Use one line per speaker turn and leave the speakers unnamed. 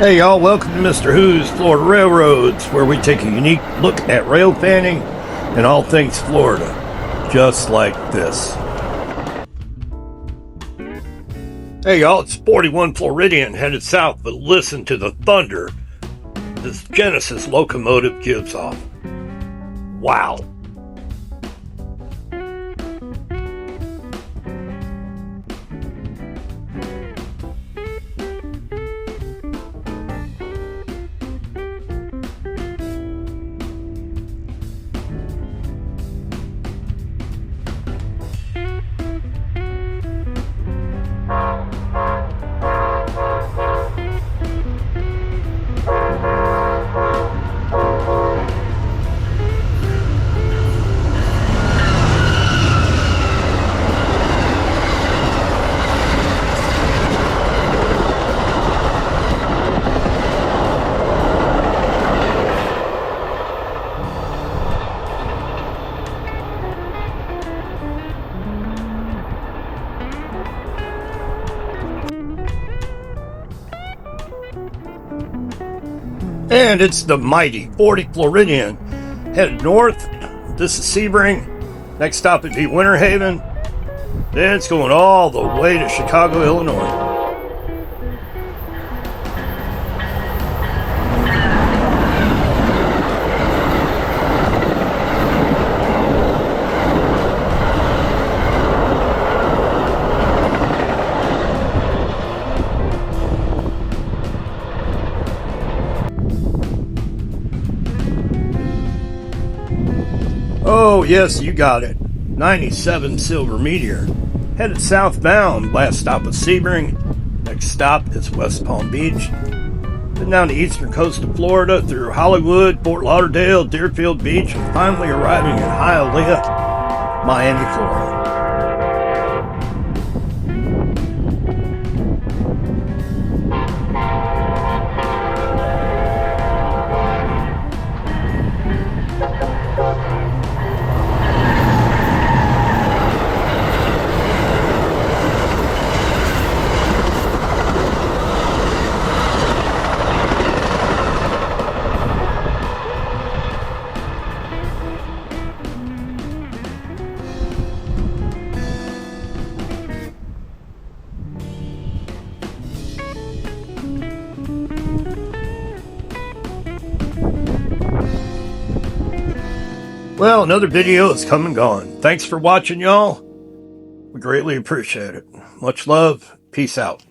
Hey y'all, welcome to Mr. Who's Florida Railroads, where we take a unique look at rail fanning and all things Florida, just like this. Hey y'all, it's 41 Floridian headed south, but listen to the thunder this Genesis locomotive gives off. Wow. And it's the mighty 40 Floridian headed north. This is Sebring. Next stop would be Winter Haven. Then it's going all the way to Chicago, Illinois. Oh, yes, you got it. 97 Silver Meteor. Headed southbound. Last stop is Sebring. Next stop is West Palm Beach. Then down the eastern coast of Florida through Hollywood, Fort Lauderdale, Deerfield Beach, and finally arriving in Hialeah, Miami, Florida. Well, another video has come and gone. Thanks for watching, y'all. We greatly appreciate it. Much love. Peace out.